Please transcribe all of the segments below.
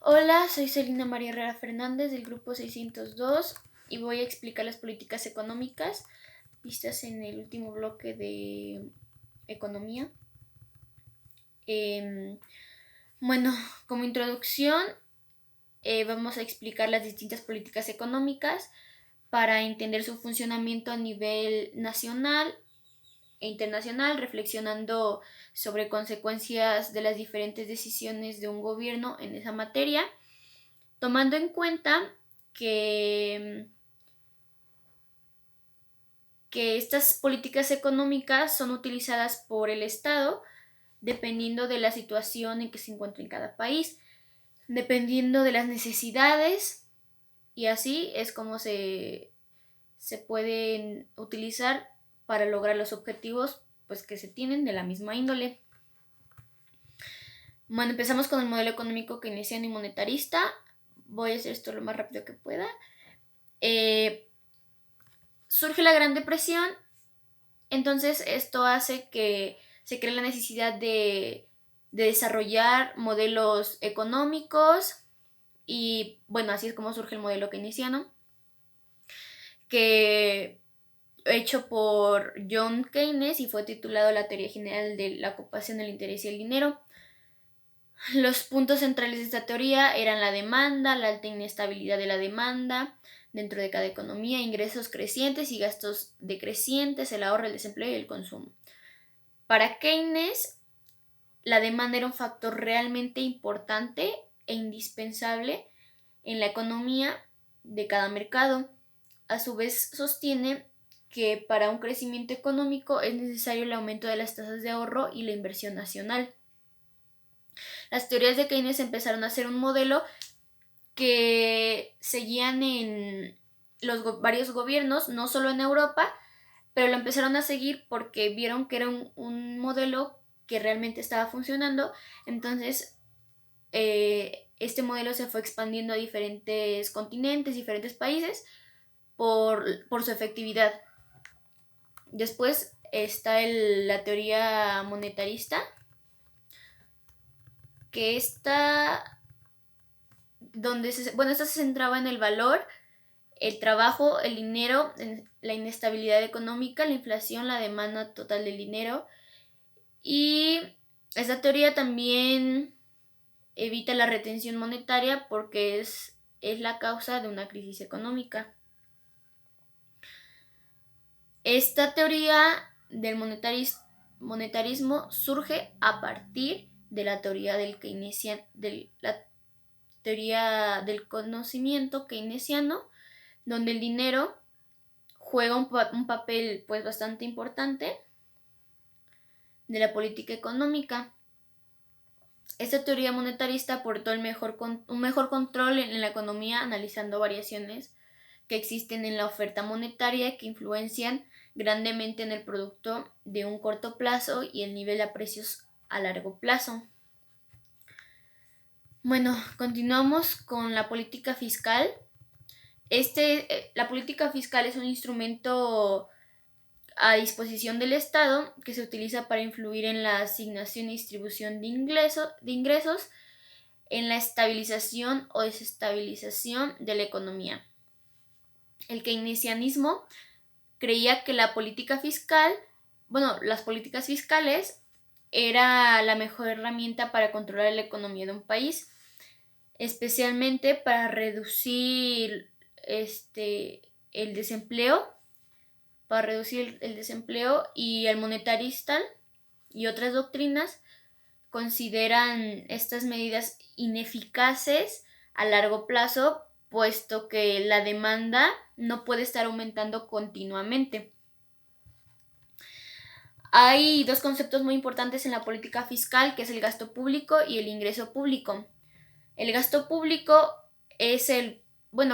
Hola, soy Celina María Herrera Fernández del grupo 602 y voy a explicar las políticas económicas vistas en el último bloque de economía. Eh, bueno, como introducción vamos a explicar las distintas políticas económicas para entender su funcionamiento a nivel nacional e internacional, reflexionando sobre consecuencias de las diferentes decisiones de un gobierno en esa materia, tomando en cuenta que, que estas políticas económicas son utilizadas por el Estado dependiendo de la situación en que se encuentra en cada país, dependiendo de las necesidades, y así es como se pueden utilizar para lograr los objetivos pues, que se tienen de la misma índole. Bueno, empezamos con el modelo económico keynesiano y monetarista. Voy a hacer esto lo más rápido que pueda. Surge la Gran Depresión, entonces esto hace que se cree la necesidad de desarrollar modelos económicos y bueno, así es como surge el modelo keynesiano, que hecho por John Keynes y fue titulado La teoría general de la ocupación, el interés y el dinero. Los puntos centrales de esta teoría eran la demanda, la alta inestabilidad de la demanda dentro de cada economía, ingresos crecientes y gastos decrecientes, el ahorro, el desempleo y el consumo. Para Keynes, la demanda era un factor realmente importante e indispensable en la economía de cada mercado. A su vez, sostiene que para un crecimiento económico es necesario el aumento de las tasas de ahorro y la inversión nacional. Las teorías de Keynes empezaron a ser un modelo que seguían en varios gobiernos, no solo en Europa, pero lo empezaron a seguir porque vieron que era un modelo que realmente estaba funcionando. Entonces, este modelo se fue expandiendo a diferentes continentes, diferentes países, por su efectividad. Después está la teoría monetarista, que esta esta se centraba en el valor, el trabajo, el dinero, la inestabilidad económica, la inflación, la demanda total del dinero. Y esta teoría también evita la retención monetaria porque es la causa de una crisis económica. Esta teoría del monetarismo surge a partir de la teoría la teoría del conocimiento keynesiano, donde el dinero juega un papel pues bastante importante de la política económica. Esta teoría monetarista aportó un mejor control en la economía, analizando variaciones que existen en la oferta monetaria que influencian grandemente en el producto de un corto plazo y el nivel de precios a largo plazo. Bueno, continuamos con la política fiscal. La política fiscal es un instrumento a disposición del Estado que se utiliza para influir en la asignación y distribución de ingresos, en la estabilización o desestabilización de la economía. El keynesianismo creía que las políticas fiscales era la mejor herramienta para controlar la economía de un país, especialmente para reducir el desempleo, y el monetarista y otras doctrinas consideran estas medidas ineficaces a largo plazo, puesto que la demanda no puede estar aumentando continuamente. Hay dos conceptos muy importantes en la política fiscal, que es el gasto público y el ingreso público. El gasto público es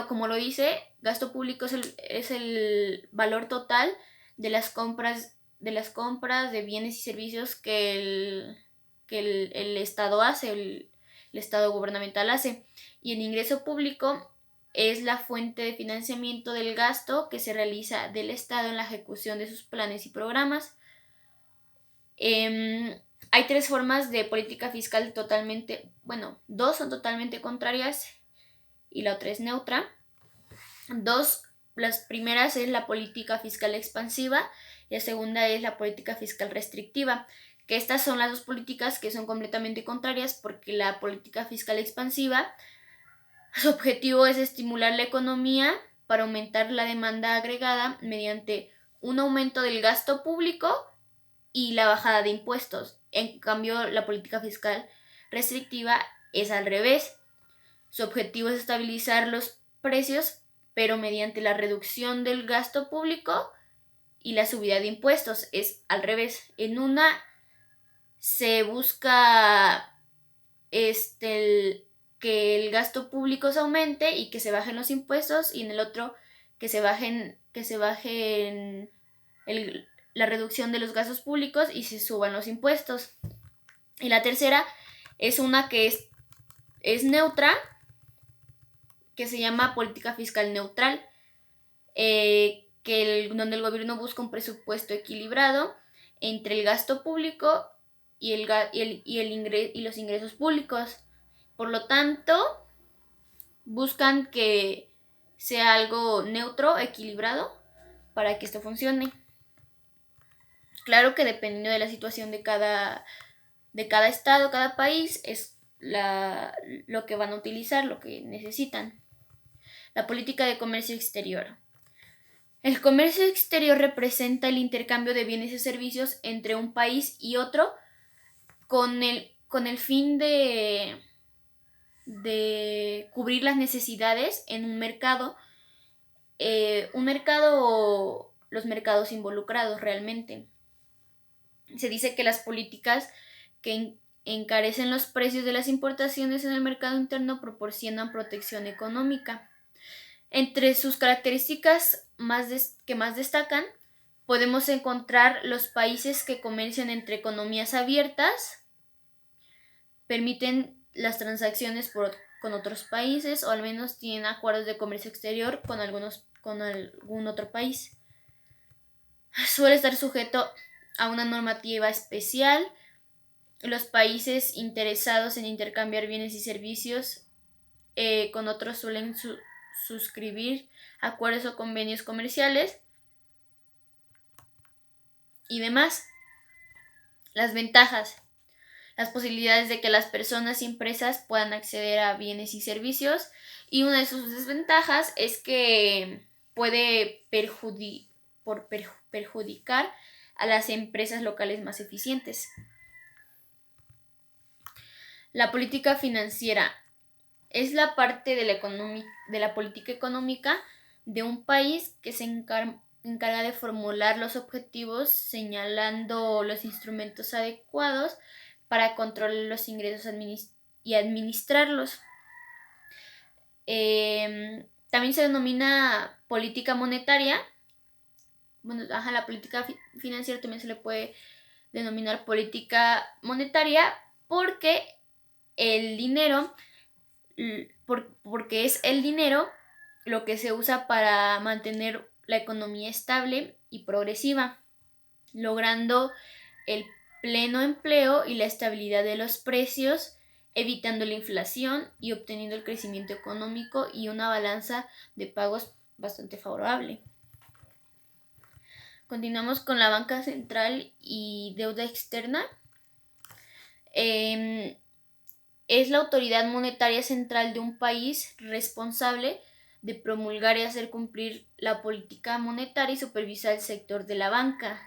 como lo dice, gasto público es el valor total de las compras de bienes y servicios que el Estado hace, el Estado gubernamental hace. Y el ingreso público es la fuente de financiamiento del gasto que se realiza del Estado en la ejecución de sus planes y programas. Hay tres formas de política fiscal dos son totalmente contrarias y la otra es neutra. Las primeras es la política fiscal expansiva y la segunda es la política fiscal restrictiva, que estas son las dos políticas que son completamente contrarias, porque la política fiscal expansiva, su objetivo es estimular la economía para aumentar la demanda agregada mediante un aumento del gasto público y la bajada de impuestos. En cambio, la política fiscal restrictiva es al revés. Su objetivo es estabilizar los precios, pero mediante la reducción del gasto público y la subida de impuestos. Es al revés. En una se busca que el gasto público se aumente y que se bajen los impuestos, y en el otro que se bajen la reducción de los gastos públicos y se suban los impuestos. Y la tercera es una que es neutra, que se llama política fiscal neutral, donde el gobierno busca un presupuesto equilibrado entre el gasto público y los ingresos públicos. Por lo tanto, buscan que sea algo neutro, equilibrado, para que esto funcione. Claro que dependiendo de la situación de cada estado, cada país, es lo que van a utilizar, lo que necesitan. La política de comercio exterior. El comercio exterior representa el intercambio de bienes y servicios entre un país y otro con el fin de cubrir las necesidades en un mercado. O los mercados involucrados realmente. Se dice que las políticas que encarecen los precios de las importaciones en el mercado interno proporcionan protección económica. Entre sus características que más destacan, podemos encontrar los países que comercian entre economías abiertas, permiten las transacciones con otros países, o al menos tienen acuerdos de comercio exterior con algún otro país. Suele estar sujeto a una normativa especial. Los países interesados en intercambiar bienes y servicios con otros suelen suscribir acuerdos o convenios comerciales y demás. Las ventajas. Las posibilidades de que las personas y empresas puedan acceder a bienes y servicios. Y una de sus desventajas es que puede perjudicar a las empresas locales más eficientes. La política financiera es la parte de la política económica de un país que se encarga de formular los objetivos, señalando los instrumentos adecuados para controlar los ingresos y administrarlos. También se denomina política monetaria. La política financiera también se le puede denominar política monetaria porque el dinero, porque es el dinero lo que se usa para mantener la economía estable y progresiva, logrando el pleno empleo y la estabilidad de los precios, evitando la inflación y obteniendo el crecimiento económico y una balanza de pagos bastante favorable. Continuamos con la banca central y deuda externa. Es la autoridad monetaria central de un país responsable de promulgar y hacer cumplir la política monetaria y supervisar el sector de la banca.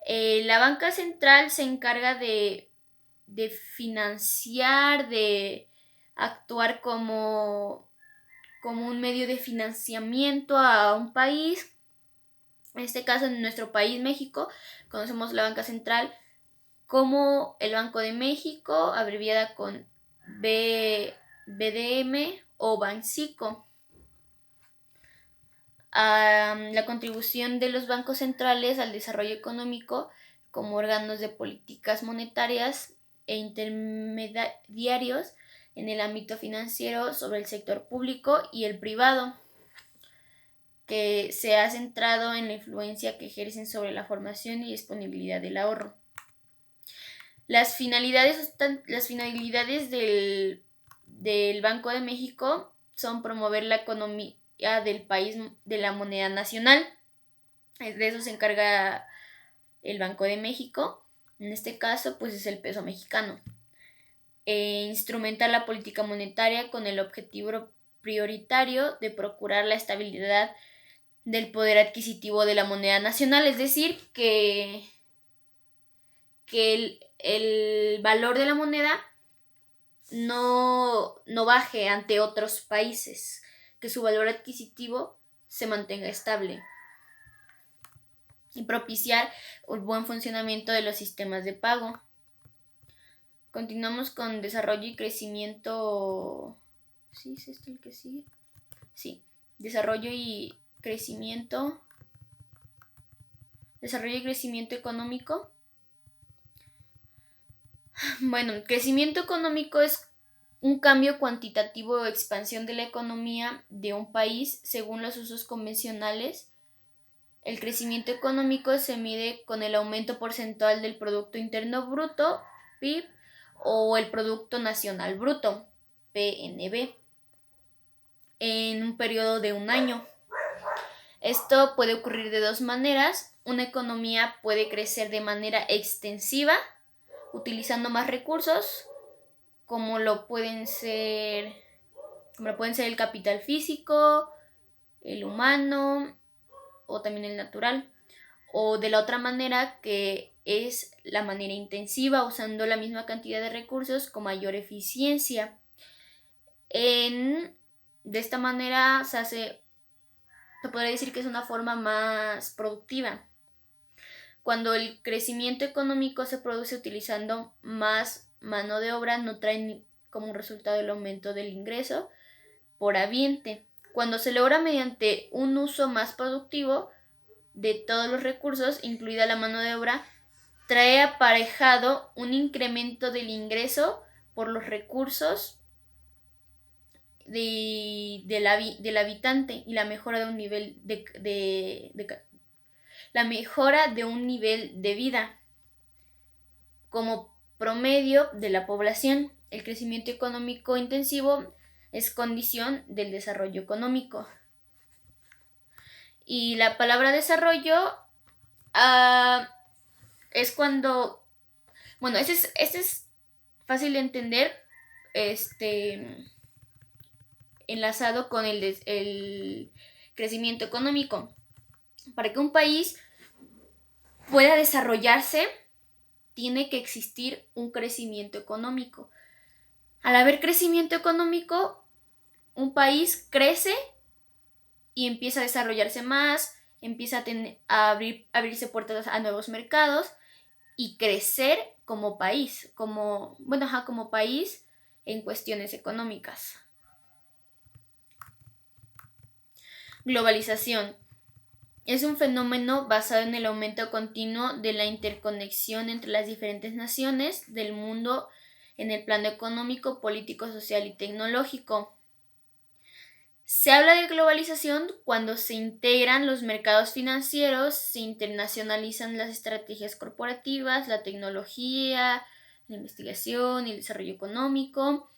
La banca central se encarga de financiar, de actuar como un medio de financiamiento a un país. En este caso, en nuestro país, México, conocemos la banca central como el Banco de México, abreviada con BDM o Banxico. La contribución de los bancos centrales al desarrollo económico como órganos de políticas monetarias e intermediarios en el ámbito financiero sobre el sector público y el privado, que se ha centrado en la influencia que ejercen sobre la formación y disponibilidad del ahorro. Las finalidades del Banco de México son promover la economía del país de la moneda nacional. De eso se encarga el Banco de México. En este caso, pues es el peso mexicano. Instrumentar la política monetaria con el objetivo prioritario de procurar la estabilidad del poder adquisitivo de la moneda nacional, es decir, que el valor de la moneda no baje ante otros países, que su valor adquisitivo se mantenga estable y propiciar un buen funcionamiento de los sistemas de pago. Continuamos con desarrollo y crecimiento. ¿Sí es este el que sigue? Sí, desarrollo y crecimiento económico. Bueno, el crecimiento económico es un cambio cuantitativo o expansión de la economía de un país según los usos convencionales. El crecimiento económico se mide con el aumento porcentual del Producto Interno Bruto, PIB, o el Producto Nacional Bruto, PNB, en un periodo de un año. Esto puede ocurrir de dos maneras. Una economía puede crecer de manera extensiva, utilizando más recursos, como lo pueden ser el capital físico, el humano o también el natural. O de la otra manera, que es la manera intensiva, usando la misma cantidad de recursos con mayor eficiencia. De esta manera se podría decir que es una forma más productiva. Cuando el crecimiento económico se produce utilizando más mano de obra, no trae como resultado el aumento del ingreso por habiente. Cuando se logra mediante un uso más productivo de todos los recursos, incluida la mano de obra, trae aparejado un incremento del ingreso por los recursos del habitante y la mejora de un nivel la mejora de un nivel de vida como promedio de la población. El crecimiento económico intensivo es condición del desarrollo económico. Y la palabra desarrollo es cuando, bueno, este es fácil de entender, enlazado con el crecimiento económico. Para que un país pueda desarrollarse, tiene que existir un crecimiento económico. Al haber crecimiento económico, un país crece y empieza a desarrollarse más, empieza a abrirse puertas a nuevos mercados y crecer como país, como país en cuestiones económicas. Globalización. Es un fenómeno basado en el aumento continuo de la interconexión entre las diferentes naciones del mundo en el plano económico, político, social y tecnológico. Se habla de globalización cuando se integran los mercados financieros, se internacionalizan las estrategias corporativas, la tecnología, la investigación y el desarrollo económico.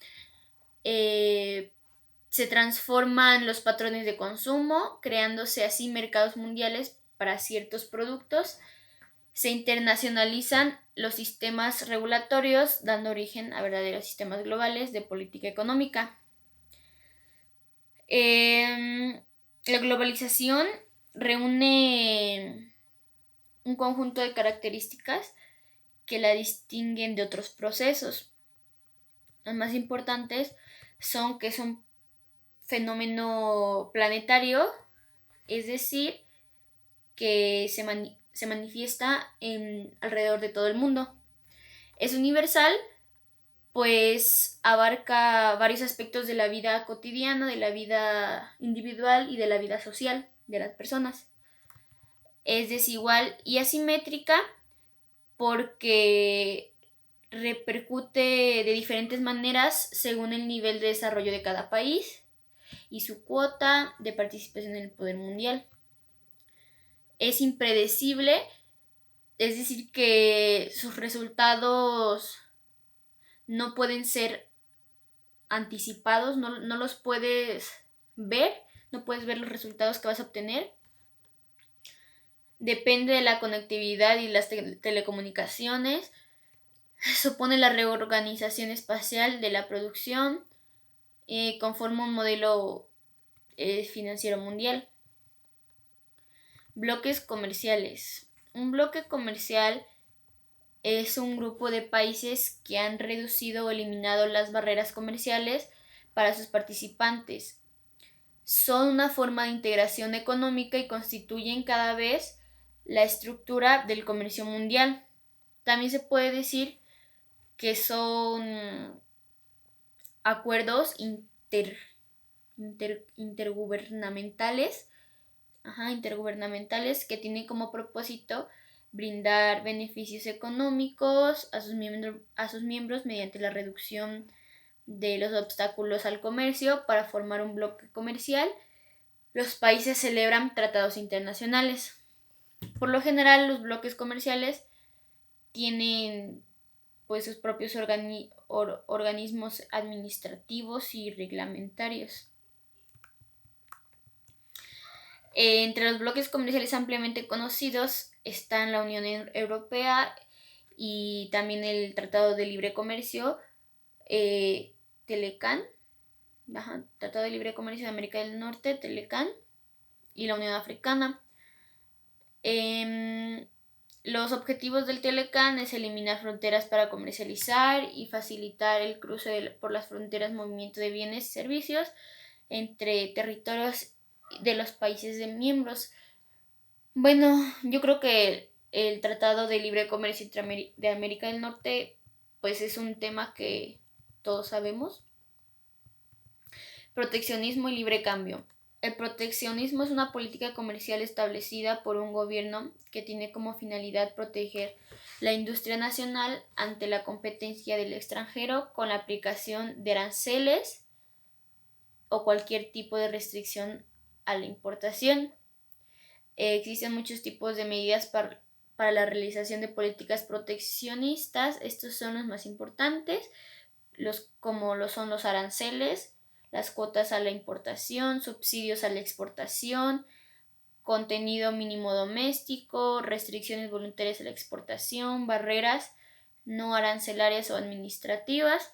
Se transforman los patrones de consumo, creándose así mercados mundiales para ciertos productos. Se internacionalizan los sistemas regulatorios, dando origen a verdaderos sistemas globales de política económica. La globalización reúne un conjunto de características que la distinguen de otros procesos. Las más importantes son que es un fenómeno planetario, es decir, que se manifiesta alrededor de todo el mundo. Es universal, pues abarca varios aspectos de la vida cotidiana, de la vida individual y de la vida social de las personas. Es desigual y asimétrica porque repercute de diferentes maneras según el nivel de desarrollo de cada país y su cuota de participación en el poder mundial. Es impredecible Es decir, que sus resultados no pueden ser anticipados, no los puedes ver, no puedes ver los resultados que vas a obtener. Depende de la conectividad y las telecomunicaciones. Supone la reorganización espacial de la producción, conforma un modelo financiero mundial. Bloques comerciales. Un bloque comercial es un grupo de países que han reducido o eliminado las barreras comerciales para sus participantes. Son una forma de integración económica y constituyen cada vez la estructura del comercio mundial. También se puede decir que son acuerdos intergubernamentales, intergubernamentales que tienen como propósito brindar beneficios económicos a sus miembros mediante la reducción de los obstáculos al comercio. Para formar un bloque comercial, los países celebran tratados internacionales. Por lo general, los bloques comerciales tienen pues sus propios organismos administrativos y reglamentarios. Entre los bloques comerciales ampliamente conocidos están la Unión Europea y también el Tratado de Libre Comercio, Telecan, Tratado de Libre Comercio de América del Norte, Telecan, y la Unión Africana. Los objetivos del Telecan es eliminar fronteras para comercializar y facilitar el cruce por las fronteras, movimiento de bienes y servicios entre territorios de los países de miembros. Bueno, yo creo que el Tratado de Libre Comercio de América del Norte pues es un tema que todos sabemos. Proteccionismo y libre cambio. El proteccionismo es una política comercial establecida por un gobierno que tiene como finalidad proteger la industria nacional ante la competencia del extranjero con la aplicación de aranceles o cualquier tipo de restricción a la importación. Existen muchos tipos de medidas para la realización de políticas proteccionistas. Estos son los más importantes, como lo son los aranceles, las cuotas a la importación, subsidios a la exportación, contenido mínimo doméstico, restricciones voluntarias a la exportación, barreras no arancelarias o administrativas.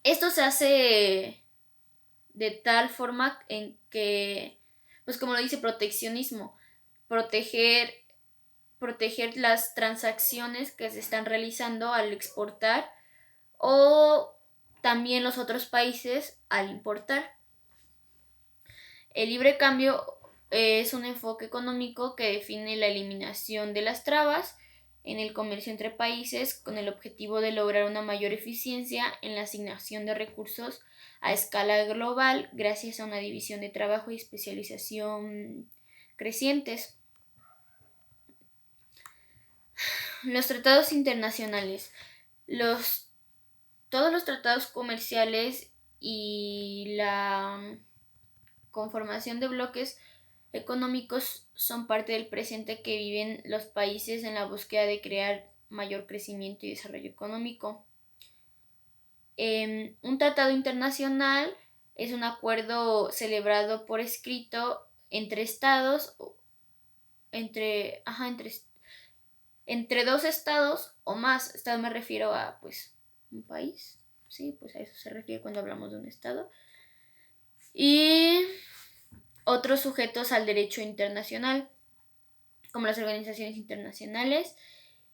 Esto se hace de tal forma en que, pues como lo dice, proteccionismo, proteger las transacciones que se están realizando al exportar o también los otros países al importar. El libre cambio es un enfoque económico que define la eliminación de las trabas en el comercio entre países con el objetivo de lograr una mayor eficiencia en la asignación de recursos a escala global gracias a una división de trabajo y especialización crecientes. Los tratados internacionales. Todos los tratados comerciales y la conformación de bloques económicos son parte del presente que viven los países en la búsqueda de crear mayor crecimiento y desarrollo económico. Un tratado internacional es un acuerdo celebrado por escrito entre estados, entre dos estados o más. Estado me refiero a pues un país, sí, pues a eso se refiere cuando hablamos de un estado. Y otros sujetos al derecho internacional, como las organizaciones internacionales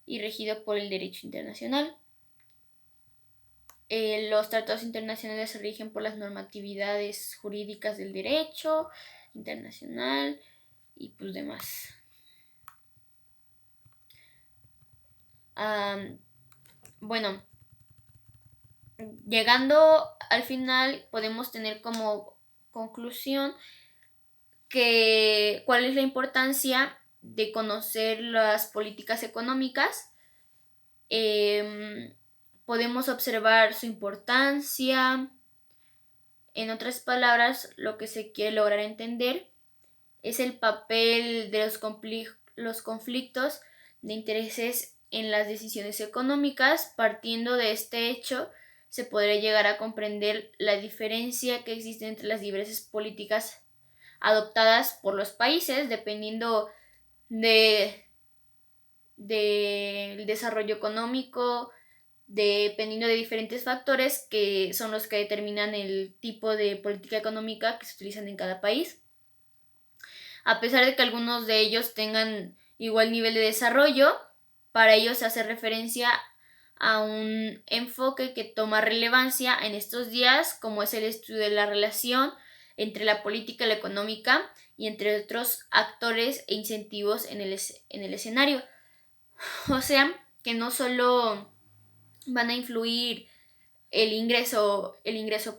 y regido por el derecho internacional. Los tratados internacionales se rigen por las normatividades jurídicas del derecho internacional y pues demás. Bueno, llegando al final podemos tener como conclusión que cuál es la importancia de conocer las políticas económicas. Podemos observar su importancia. En otras palabras, lo que se quiere lograr entender es el papel de los conflictos de intereses en las decisiones económicas. Partiendo de este hecho, se podría llegar a comprender la diferencia que existe entre las diversas políticas adoptadas por los países, dependiendo del desarrollo económico, dependiendo de diferentes factores que son los que determinan el tipo de política económica que se utilizan en cada país. A pesar de que algunos de ellos tengan igual nivel de desarrollo, para ello se hace referencia a un enfoque que toma relevancia en estos días, como es el estudio de la relación entre la política y la económica y entre otros actores e incentivos en el escenario. O sea, que no solo van a influir el ingreso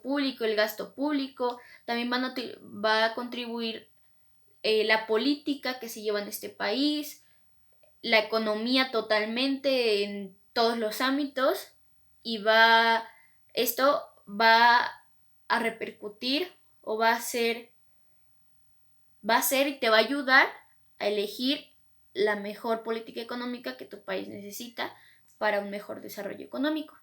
público, el gasto público, también va a contribuir la política que se lleva en este país, la economía totalmente en todos los ámbitos, y esto va a repercutir o va a ser y te va a ayudar a elegir la mejor política económica que tu país necesita para un mejor desarrollo económico.